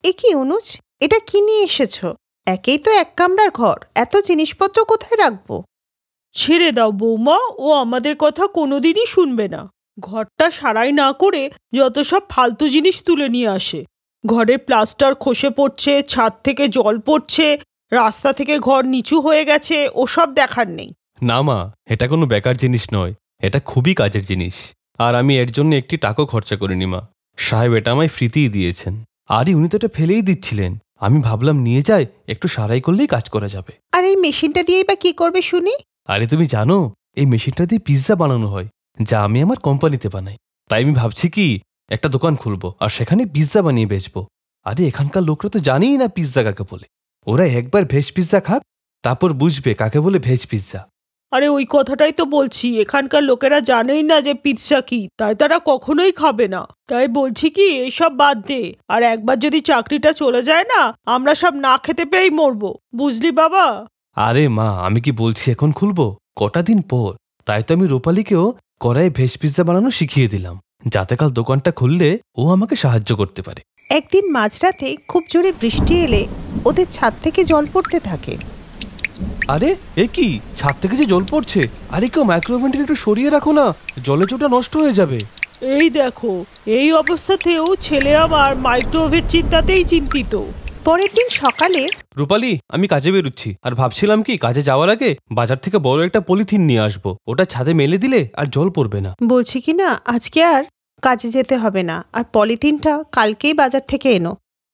এ কি অনুজ, এটা কি নিয়ে এসেছো? একেই তো এক কামরার ঘর, এত জিনিসপত্র কোথায় রাখবো? ছেড়ে দাও বৌমা, ও আমাদের কথা কোনোদিনই শুনবে না। ঘরটা সারাই না করে যত সব ফালতু জিনিস তুলে নিয়ে আসে। ঘরের প্লাস্টার খসে পড়ছে, ছাদ থেকে জল পড়ছে, রাস্তা থেকে ঘর নিচু হয়ে গেছে, ওসব দেখার নেই। না মা, এটা কোনো বেকার জিনিস নয়, এটা খুবই কাজের জিনিস। আর আমি এর জন্য একটি টাকাও খরচা করিনি মা। সাহেব এটা আমায় ফ্রিতেই দিয়েছেন। আরে উনি তো এটা ফেলেই দিচ্ছিলেন, আমি ভাবলাম নিয়ে যাই, একটু সারাই করলেই কাজ করা যাবে। আর এই মেশিনটা দিয়েই বা কি করবে শুনি? আরে তুমি জানো এই মেশিনটা দিয়ে পিৎজা বানানো হয়, যা আমি আমার কোম্পানিতে বানাই। তাই আমি ভাবছি কি একটা দোকান খুলবো আর সেখানে পিৎজা বানিয়ে বেচবো। আরে এখানকার লোকরা তো জানেই না পিৎজা কাকে বলে। ওরা একবার ভেজ পিৎজা খাক, তারপর বুঝবে কাকে বলে ভেজ পিৎজা। আরে ওই কথাটাই তো বলছি, এখানকার লোকেরা জানেই না যে পিৎজা কি, তাই তারা কখনোই খাবে না। তাই বলছি কি এসব বাদ দে, আর একবার যদি চাকরিটা চলে যায় না, আমরা সব না খেতে পেয়েই মরবো, বুঝলি বাবা? আরে মা, আমি কি বলছি এখন খুলবো, কটা দিন পর। তাই তো আমি রূপালীকেও কড়াইয়ে ভেজ পিৎজা বানানো শিখিয়ে দিলাম, যাতে কাল দোকানটা খুললে ও আমাকে সাহায্য করতে পারে। একদিন মাঝরাতে খুব জোরে বৃষ্টি এলে ওদের ছাদ থেকে জল পড়তে থাকে। আরে এ কি, ছাদ থেকে যে জল পড়ছে! আরে কেউ মাইক্রোওভেনটা একটু সরিয়ে রাখো না, জলে চোটা নষ্ট হয়ে যাবে। এই দেখো, এই অবস্থাতেও ছেলে আমার মাইক্রোওয়েভের চিন্তাতেই চিন্তিত। পরের দিন সকালে রূপালী, আমি কাজে বেরোচ্ছি, আর ভাবছিলাম কি কাজে যাওয়ার আগে বাজার থেকে বড় একটা পলিথিন নিয়ে আসবো, ওটা ছাদে মেলে দিলে আর জল পড়বে না। বলছি কি না, আজকে আর কাজে যেতে হবে না, আর পলিথিনটা কালকেই বাজার থেকে এনো।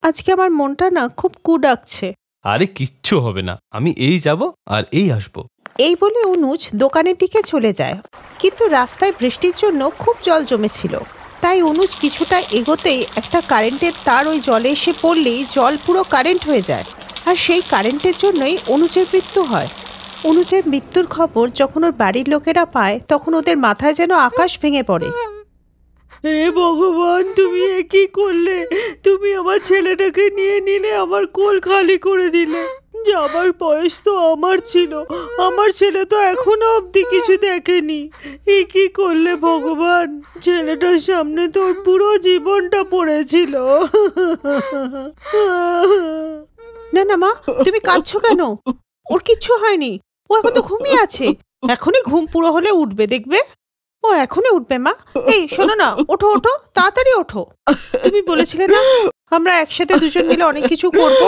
আজকে আমার মনটা না খুব কু ডাকছে। আরে কিচ্ছু হবে না, আমি এই যাব আর এই আসবো। এই বলে অনুজ দোকানের দিকে চলে যায়, কিন্তু রাস্তায় বৃষ্টির জন্য খুব জল জমেছিল। তাই অনুজ কিছুটা এগোতেই একটা কারেন্টের তার ওই জলে এসে পড়লেই জল পুরো কারেন্ট হয়ে যায়, আর সেই কারেন্টের জন্যই অনুজের মৃত্যু হয়। অনুজের মৃত্যুর খবর যখন ওর বাড়ির লোকেরা পায়, তখন ওদের মাথায় যেন আকাশ ভেঙে পড়ে। হে ভগবান, তুমি এ কি করলে? তুমি আমার ছেলেটাকে নিয়ে নিলে, আমার কোল খালি করে দিলে। যাবার বয়স তো আমার ছিল, আমার ছেলে তো এখনো অবধি কিছু দেখেনি। এ কি করলে ভগবান? ছেলেটার সামনে তোর পুরো জীবনটা পড়েছিল। না না মা, তুমি কাঁদছো কেন? ওর কিচ্ছু হয়নি, ও এখন তো ঘুমিয়ে আছে। এখনই ঘুম পুরো হলে উঠবে, দেখবে ও এখনই উঠবে। মা এই শোনো না, ওঠো ওঠো, তাড়াতাড়ি ওঠো। তুমি বলেছিলে না আমরা একসাথে দুজন মিলে অনেক কিছু করব,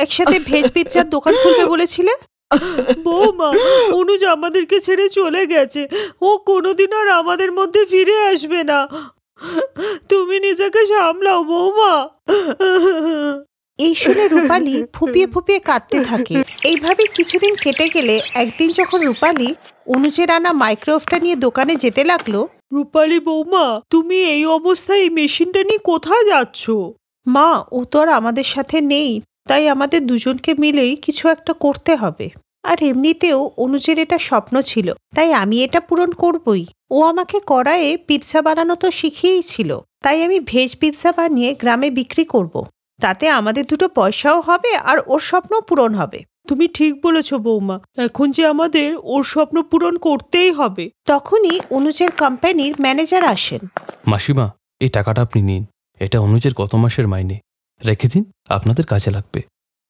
একসাথে ভেজ পিৎজার দোকান খুলবে বলেছিলে? বৌমা, অনুজ আমাদেরকে ছেড়ে চলে গেছে, ও কোনোদিন আর আমাদের মধ্যে ফিরে আসবে না। তুমি নিজেকে সামলাও বৌমা। এই শুনে রূপালী ফুপিয়ে ফুপিয়ে কাঁদতে থাকে। এইভাবে কিছুদিন কেটে গেলে একদিন যখন রূপালী অনুজের আনা মাইক্রোওয়েভটা নিয়ে দোকানে যেতে লাগলো। রূপালী বৌমা, তুমি এই অবস্থায় এই মেশিনটা নিয়ে কোথায় যাচ্ছ? মা, ও তো আর আমাদের সাথে নেই, তাই আমাদের দুজনকে মিলেই কিছু একটা করতে হবে। আর এমনিতেও অনুজের এটা স্বপ্ন ছিল, তাই আমি এটা পূরণ করবই। ও আমাকে কড়াইয়ে পিৎজা বানানো তো শিখিয়েই ছিল, তাই আমি ভেজ পিৎজা বানিয়ে গ্রামে বিক্রি করব। তাতে আমাদের দুটো পয়সাও হবে আর ওর স্বপ্ন পূরণ হবে। তুমি ঠিক বলেছ বৌমা, এখন যে আমাদের ওর স্বপ্ন পূরণ করতেই হবে। তখনই অনুজের কোম্পানির ম্যানেজার আসেন। মাসিমা, এই টাকাটা আপনি নিন, এটা অনুজের গত মাসের মাইনে, রেখে দিন, আপনাদের কাজে লাগবে।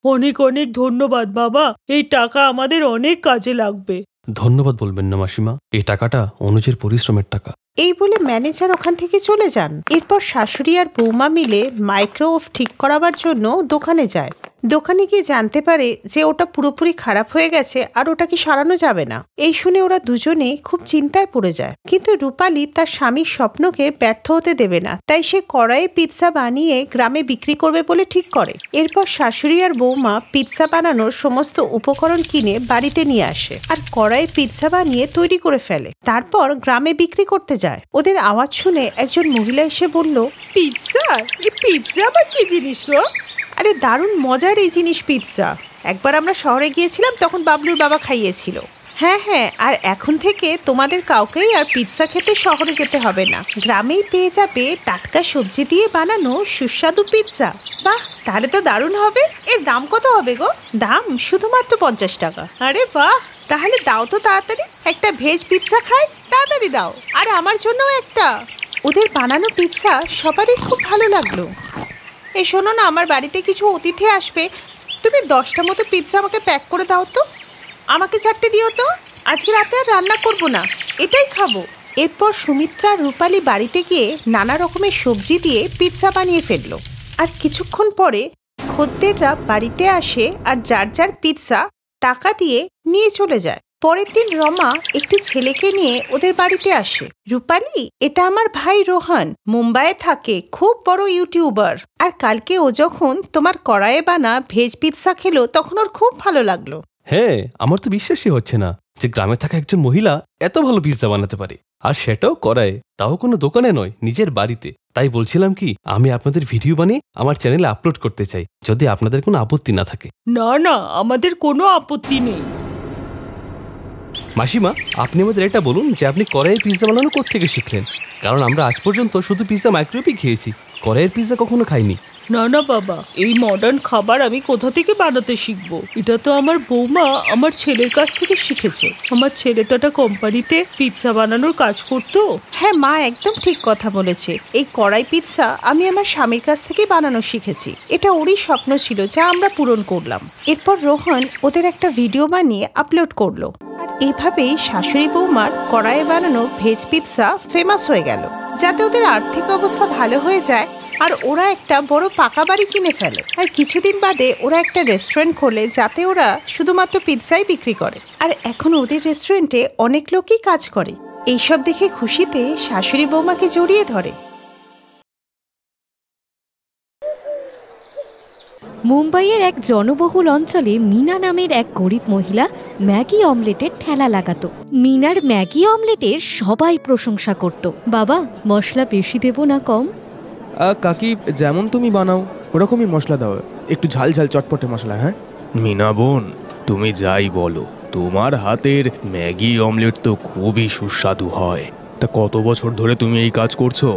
অনেক অনেক ধন্যবাদ বাবা, এই টাকা আমাদের অনেক কাজে লাগবে। ধন্যবাদ বলবেন না মাসিমা, এই টাকাটা অনুজের পরিশ্রমের টাকা। এই বলে ম্যানেজার ওখান থেকে চলে যান। এরপর শাশুড়ি আর বৌমা মিলে মাইক্রোওয়েভ ঠিক করাবার জন্য দোকানে যায়। দোকানে গিয়ে জানতে পারে যে ওটা পুরোপুরি খারাপ হয়ে গেছে আর ওটাকে সারানো যাবে না। এই শুনে ওরা দুজনে খুব চিন্তায় পড়ে যায়, কিন্তু রূপালী তার স্বামীর স্বপ্নকে ব্যর্থ হতে দেবে না, তাই সে কড়াইয়ে পিৎজা বানিয়ে গ্রামে বিক্রি করবে বলে ঠিক করে। এরপর শাশুড়ি আর বৌমা পিৎজা বানানোর সমস্ত উপকরণ কিনে বাড়িতে নিয়ে আসে আর কড়াইয়ে পিৎজা বানিয়ে তৈরি করে ফেলে। তারপর গ্রামে বিক্রি করতে যায়। ওদের আওয়াজ শুনে একজন মহিলা এসে বলল, পিৎজা? এই পিৎজা আবার কি জিনিস গো? আরে দারুণ মজার এই জিনিস পিৎজা। একবার আমরা শহরে গিয়েছিলাম, তখন বাবলুর বাবা খাইয়েছিল। হ্যাঁ হ্যাঁ, আর এখন থেকে তোমাদের কাউকেই আর পিৎজা খেতে শহরে যেতে হবে না, গ্রামেই পেয়ে যাবে টাটকা সবজি দিয়ে বানানো সুস্বাদু পিৎজা। বাহ, তাহলে তো দারুণ হবে। এর দাম কত হবে গো? দাম শুধুমাত্র 50 টাকা। আরে বাহ, তাহলে দাও তো তাড়াতাড়ি, একটা ভেজ পিৎজা খাই, তাড়াতাড়ি দাও, আর আমার জন্যও একটা। ওদের বানানো পিৎজা সবারই খুব ভালো লাগলো। এই শোনো না, আমার বাড়িতে কিছু অতিথি আসবে, তুমি 10টা মতো পিৎজা আমাকে প্যাক করে দাও তো। আমাকে 4টে দিও তো, আজকে রাতে আর রান্না করব না, এটাই খাবো। এরপর সুমিত্রা আর রূপালী বাড়িতে গিয়ে নানা রকমের সবজি দিয়ে পিৎজা বানিয়ে ফেললো। আর কিছুক্ষণ পরে খদ্দেররা বাড়িতে আসে আর যার যার পিৎজা টাকা দিয়ে নিয়ে চলে যায়। পরের দিন রমা একটি ছেলেকে নিয়ে ওদের বাড়িতে আসে। রূপালী, এটা আমার ভাই রোহন, মুম্বাইয়ে থাকে, খুব বড় ইউটিউবার। আর কালকে ও যখন তোমার কড়াইয়ে বানা ভেজ পিৎজা খেলো তখন ওর খুব ভালো লাগলো। হ্যাঁ, আমার তো বিশ্বাসই হচ্ছে না যে গ্রামে থাকা একজন মহিলা এত ভালো পিৎজা বানাতে পারে, আর সেটাও করায়, তাও কোনো দোকানে নয়, নিজের বাড়িতে। তাই বলছিলাম কি, আমি আপনাদের ভিডিও বানিয়ে আমার চ্যানেলে আপলোড করতে চাই, যদি আপনাদের কোনো আপত্তি না থাকে। না না, আমাদের কোনো আপত্তি নেই। মাসিমা, আপনি আমাদের এটা বলুন যে আপনি কড়াইয়ের পিৎজা বানানো কোত্থেকে শিখলেন? কারণ আমরা আজ পর্যন্ত শুধু পিৎজা মাইক্রোওয়েভে খেয়েছি, কড়াইয়ের পিৎজা কখনো খাইনি। না না বাবা, এই মডার্ন খাবার আমি কোথা থেকে বানাতে শিখবো? এটা তো আমার বৌমা আমার ছেলের কাছ থেকে শিখেছে। আমার ছেলে তো একটা কোম্পানিতে পিৎজা বানানোর কাজ করতো। হ্যাঁ মা, একদম ঠিক কথা বলেছে। এই কড়াই পিৎজা আমি আমার স্বামীর কাছ থেকে বানানো শিখেছি। এটা ওরই স্বপ্ন ছিল, যা আমরা পূরণ করলাম। এরপর রোহন ওদের একটা ভিডিও বানিয়ে আপলোড করলো। আর এভাবেই শাশুড়ি বৌমার কড়াইয়ে বানানো ভেজ পিৎজা ফেমাস হয়ে গেল, যাতে ওদের আর্থিক অবস্থা ভালো হয়ে যায় আর ওরা একটা বড় পাকা বাড়ি কিনে ফেলে। আর কিছুদিন বাদে ওরা একটা রেস্টুরেন্ট খোলে, যাতে ওরা শুধুমাত্র পিৎজাই বিক্রি করে। আর এখন ওদের রেস্টুরেন্টে অনেক লোকই কাজ করে। এইসব দেখে খুশিতে শাশুড়ি বৌমাকে জড়িয়ে ধরে। মুম্বাইয়ের এক জনবহুল অঞ্চলে মিনা নামের এক গরিব মহিলা ম্যাগি অমলেটের ঠেলা লাগাতো। মিনার ম্যাগি অমলেটের সবাই প্রশংসা করত। বাবা, মশলা বেশি দেব না কম? কাকি, যেমন তুমি বানাও ওরকমই মশলা দাও, একটু ঝাল ঝাল চটপটে মশলা। হ্যাঁ মিনা বোন, তুমি যাই বলো, তোমার হাতের ম্যাগি অমলেট তো খুবই সুস্বাদু হয়। তা কত বছর ধরে তুমি এই কাজ করছো?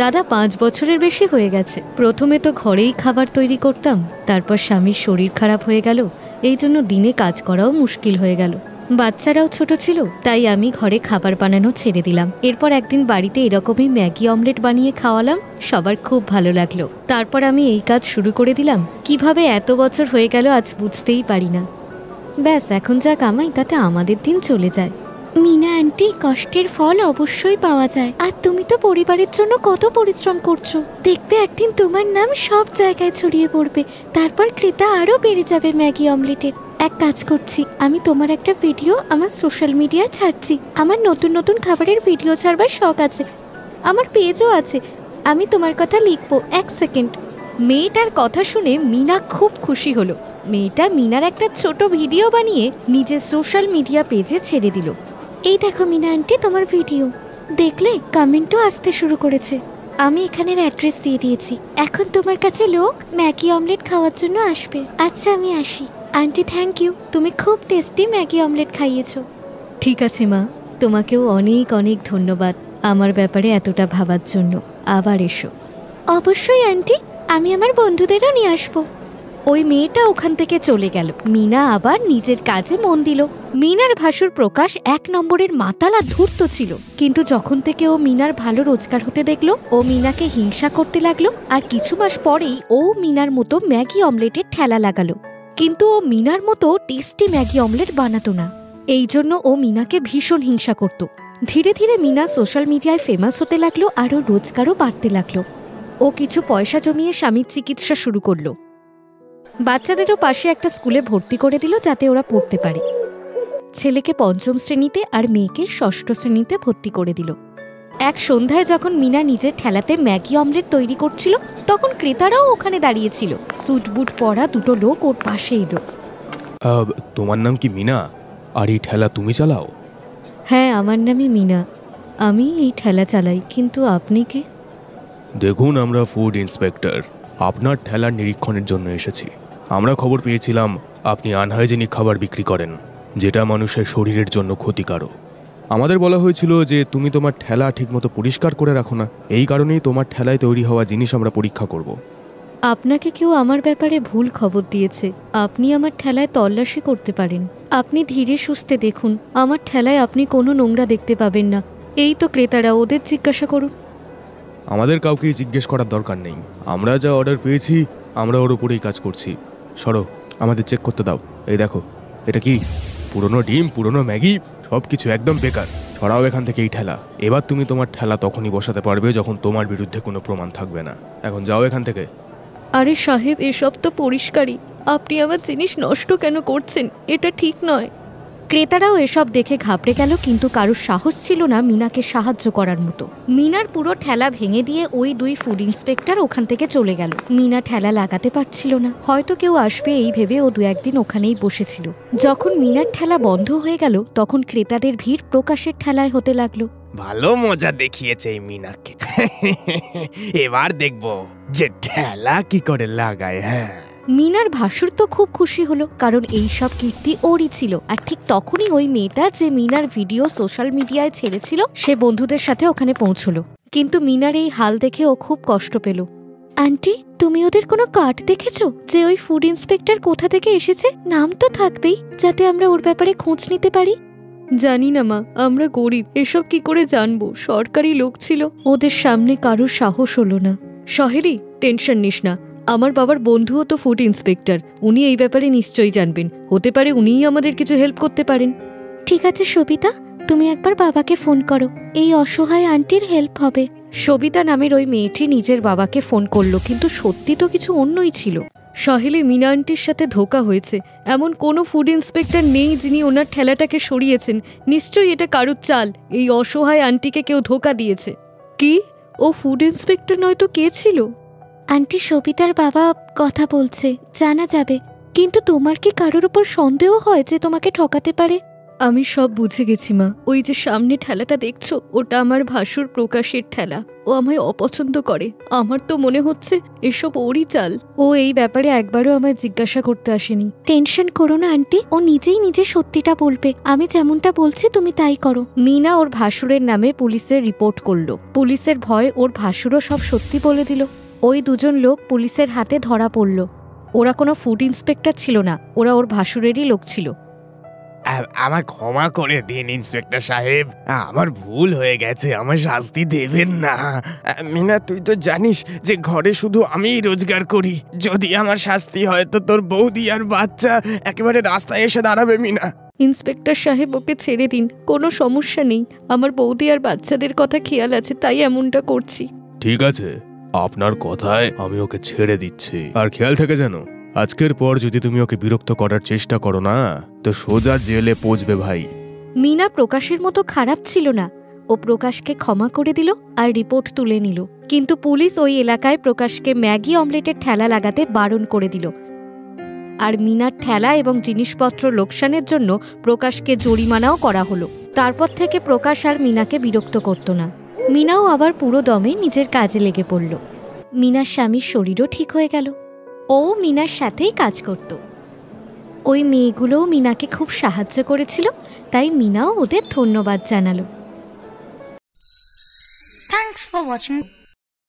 দাদা, 5 বছরের বেশি হয়ে গেছে। প্রথমে তো ঘরেই খাবার তৈরি করতাম, তারপর স্বামীর শরীর খারাপ হয়ে গেল, এই জন্য দিনে কাজ করাও মুশকিল হয়ে গেল। বাচ্চারাও ছোট ছিল, তাই আমি ঘরে খাবার বানানো ছেড়ে দিলাম। এরপর একদিন বাড়িতে এরকমই ম্যাগি অমলেট বানিয়ে খাওয়ালাম, সবার খুব ভালো লাগলো। তারপর আমি এই কাজ শুরু করে দিলাম। কিভাবে এত বছর হয়ে গেল আজ বুঝতেই পারি না। ব্যাস, এখন যা কামাই তাতে আমাদের দিন চলে যায়। মিনা আন্টি, কষ্টের ফল অবশ্যই পাওয়া যায়। আর তুমি তো পরিবারের জন্য কত পরিশ্রম করছো। দেখবে একদিন তোমার নাম সব জায়গায় ছড়িয়ে পড়বে, তারপর ক্রেতা আরো বেড়ে যাবে ম্যাগি অমলেটের। এক কাজ করছি, আমি তোমার একটা ভিডিও আমার সোশ্যাল মিডিয়ায় ছাড়ছি। আমার নতুন নতুন খাবারের ভিডিও ছাড়বার শখ আছে, আমার পেজও আছে। আমি তোমার কথা লিখবো, 1 সেকেন্ড। মেয়েটার কথা শুনে মিনা খুব খুশি হলো। মেয়েটা মিনার একটা ছোট ভিডিও বানিয়ে নিজের সোশ্যাল মিডিয়া পেজে ছেড়ে দিল। এই দেখো মিনা আন্টি, তোমার ভিডিও। দেখলে, কমেন্টও আসতে শুরু করেছে। আমি এখানের অ্যাড্রেস দিয়ে দিয়েছি, এখন তোমার কাছে লোক ম্যাগি অমলেট খাওয়ার জন্য আসবে। আচ্ছা, আমি আসি। আন্টি, থ্যাংক ইউ, তুমি খুব টেস্টি ম্যাগি অমলেট খাইয়েছো। ঠিক আছে মা, তোমাকেও অনেক অনেক ধন্যবাদ আমার ব্যাপারে এতটা ভাবার জন্য। আবার এসো। অবশ্যই আন্টি, আমি আমার বন্ধুদেরও নিয়ে আসবো। ওই মেয়েটা ওখান থেকে চলে গেল। মিনা আবার নিজের কাজে মন দিল। মিনার ভাসুর প্রকাশ 1 নম্বরের মাতালা ধূর্ত ছিল, কিন্তু যখন থেকে ও মিনার ভালো রোজগার হতে দেখলো, ও মিনাকে হিংসা করতে লাগলো। আর কিছু মাস পরেই ও মিনার মতো ম্যাগি অমলেটের ঠেলা লাগালো, কিন্তু ও মিনার মতো টেস্টি ম্যাগি অমলেট বানাতো না। এই জন্য ও মিনাকে ভীষণ হিংসা করত। ধীরে ধীরে মিনা সোশ্যাল মিডিয়ায় ফেমাস হতে লাগলো, আর ওর রোজগারও বাড়তে লাগলো। ও কিছু পয়সা জমিয়ে স্বামীর চিকিৎসা শুরু করলো। বাচ্চাদেরও পাশে একটা স্কুলে ভর্তি করে দিল, যাতে ওরা পড়তে পারে। ছেলেকে 5ম শ্রেণীতে আর মেয়েকে 6ষ্ঠ শ্রেণীতে ভর্তি করে দিল। এক সন্ধ্যায় যখন মিনা নিজের ঠেলাতে ম্যাগি অমলেট তৈরি করছিল, তখন ক্রেতারাও ওখানে দাঁড়িয়েছিল। স্যুট বুট পরা 2টো লোক ওর পাশে এলো। তোমার নাম কি মিনা? আর এই ঠেলা তুমি চালাও? হ্যাঁ, আমার নামই মিনা, আমি এই ঠেলা চালাই। কিন্তু আপনি কে? দেখুন, আমরা ফুড ইন্সপেক্টর, আপনার ঠেলার নিরীক্ষণের জন্য এসেছি। আমরা খবর পেয়েছিলাম আপনি আনহাইজেনিক খাবার বিক্রি করেন, যেটা মানুষের শরীরের জন্য ক্ষতিকারক। আমাদের বলা হয়েছিল যে তুমি তোমার ঠেলা ঠিকমতো পরিষ্কার করে রাখো না, এই কারণেই তোমার ঠেলায় তৈরি হওয়া জিনিস আমরা পরীক্ষা করব। আপনাকে কেউ আমার ব্যাপারে ভুল খবর দিয়েছে। আপনি আমার ঠেলায় তল্লাশি করতে পারেন। আপনি ধীরে সুস্থে দেখুন, আমার ঠেলায় আপনি কোনো নোংরা দেখতে পাবেন না। এই তো ক্রেতারা, ওদের জিজ্ঞাসা করুন। আমাদের কাউকেই জিজ্ঞেস করার দরকার নেই। আমরা যা অর্ডার পেয়েছি আমরা ওর উপরেই কাজ করছি। সরো, আমাদের চেক করতে দাও। এই দেখো, এটা কি? পুরনো ডিম, পুরনো ম্যাগি, সব কিছু একদম বেকার। সরাও এখান থেকে এই ঠেলা। এবার তুমি তোমার ঠেলা তখনই বসাতে পারবে যখন তোমার বিরুদ্ধে কোনো প্রমাণ থাকবে না। এখন যাও এখান থেকে। আরে সাহেব, এসব তো পরিষ্কারই। আপনি আমার জিনিস নষ্ট কেন করছেন? এটা ঠিক নয়। ক্রেতারাও এসব দেখে ঘাবড়ে গেল, কিন্তু কারোর সাহস ছিল না মিনাকে সাহায্য করার মতো। মিনার পুরো ঠেলা ভেঙে দিয়ে ওই দুই ফুড ইন্সপেক্টর ওখান থেকে চলে গেল। মিনা ঠেলা লাগাতে পারছিল না, হয়তো কেউ আসবে এই ভেবে ও দু একদিন ওখানেই বসেছিল। যখন মিনার ঠেলা বন্ধ হয়ে গেল তখন ক্রেতাদের ভিড় প্রকাশের ঠেলায় হতে লাগলো। ভালো মজা দেখিয়েছে এই মিনাকে। এবার দেখবো যে ঠেলা কি করে লাগায়। হ্যাঁ, মিনার ভাসুর তো খুব খুশি হলো, কারণ এই সব কীর্তি ওরই ছিল। আর ঠিক তখনই ওই মেয়েটা যে মিনার ভিডিও সোশ্যাল মিডিয়ায় ছেড়েছিল সে বন্ধুদের সাথে ওখানে পৌঁছলো। কিন্তু মিনার এই হাল দেখে ও খুব কষ্ট পেল। আন্টি, তুমি ওদের কোনো কার্ড দেখেছো যে ওই ফুড ইন্সপেক্টর কোথা থেকে এসেছে? নাম তো থাকবেই, যাতে আমরা ওর ব্যাপারে খোঁজ নিতে পারি। জানি না মা, আমরা গরিব, এসব কি করে জানবো? সরকারি লোক ছিল। ওদের সামনে কারোর সাহস হলো না। সহেলি, টেনশন নিস না, আমার বাবার বন্ধুও তো ফুড ইন্সপেক্টর, উনি এই ব্যাপারে নিশ্চয়ই জানবেন। হতে পারে উনিই আমাদের কিছু হেল্প করতে পারেন। ঠিক আছে সবিতা, তুমি একবার বাবাকে ফোন করো, এই অসহায় আন্টির হেল্প হবে। সবিতা নামের ওই মেয়েটি নিজের বাবাকে ফোন করলো, কিন্তু সত্যি তো কিছু অন্যই ছিল। সহেলি, মিনা আন্টির সাথে ধোঁকা হয়েছে। এমন কোনো ফুড ইন্সপেক্টর নেই যিনি ওনার ঠেলাটাকে সরিয়েছেন। নিশ্চয়ই এটা কারুর চাল। এই অসহায় আন্টিকে কেউ ধোঁকা দিয়েছে। কি? ও ফুড ইন্সপেক্টর নয়তো কে ছিল? আন্টি, সবিতার বাবা কথা বলছে, জানা যাবে। কিন্তু তোমার কি কারোর উপর সন্দেহ হয় যে তোমাকে ঠকাতে পারে? আমি সব বুঝে গেছি মা। ওই যে সামনে ঠেলাটা দেখছো, ওটা আমার ভাসুর প্রকাশের ঠেলা। ও আমায় অপছন্দ করে। আমার তো মনে হচ্ছে এসব ওরই চাল। ও এই ব্যাপারে একবারও আমায় জিজ্ঞাসা করতে আসেনি। টেনশন করো না আন্টি, ও নিজেই নিজে সত্যিটা বলবে। আমি যেমনটা বলছি তুমি তাই করো। মিনা ওর ভাসুরের নামে পুলিশে রিপোর্ট করলো। পুলিশের ভয় ওর ভাসুরও সব সত্যি বলে দিল। ওই দুজন লোক পুলিশের হাতে ধরা পড়ল। ওরা কোনো ফুড ইন্সপেক্টর ছিল না, ওরা ওর ভাসুরেরই লোক ছিল। আমার ক্ষমা করে দিন ইন্সপেক্টর সাহেব, আমার ভুল হয়ে গেছে, আমার শাস্তি দেবেন না। মিনা, তুই তো জানিস যে ঘরে শুধু আমিই রোজগার করি। যদি আমার শাস্তি হয় তো তোর বৌদি আর বাচ্চা একেবারে রাস্তায় এসে দাঁড়াবে। মিনা, ইন্সপেক্টর সাহেব, ওকে ছেড়ে দিন, কোনো সমস্যা নেই। আমার বৌদি আর বাচ্চাদের কথা খেয়াল আছে, তাই এমনটা করছি। ঠিক আছে, আপনার কথায় আমি ওকে ছেড়ে দিচ্ছি। আর খেয়াল থেকে যেন আজকের পর যদি তুমি ওকে বিরক্ত করার চেষ্টা করো না তো সোজা জেলে পৌঁছবে ভাই। মিনা প্রকাশের মতো খারাপ ছিল না। ও প্রকাশকে ক্ষমা করে দিল আর রিপোর্ট তুলে নিল। কিন্তু পুলিশ ওই এলাকায় প্রকাশকে ম্যাগি অমলেটের ঠেলা লাগাতে বারণ করে দিল। আর মিনার ঠেলা এবং জিনিসপত্র লোকসানের জন্য প্রকাশকে জরিমানাও করা হলো। তারপর থেকে প্রকাশ আর মিনাকে বিরক্ত করত না। মিনাও আবার পুরো দমে নিজের কাজে লেগে পড়ল। মিনার স্বামীর শরীরও ঠিক হয়ে গেল। ও মিনার সাথেই কাজ করত। ওই মেয়েগুলোও মিনাকে খুব সাহায্য করেছিল, তাই মিনাও ওদের ধন্যবাদ জানালো। Thanks for watching.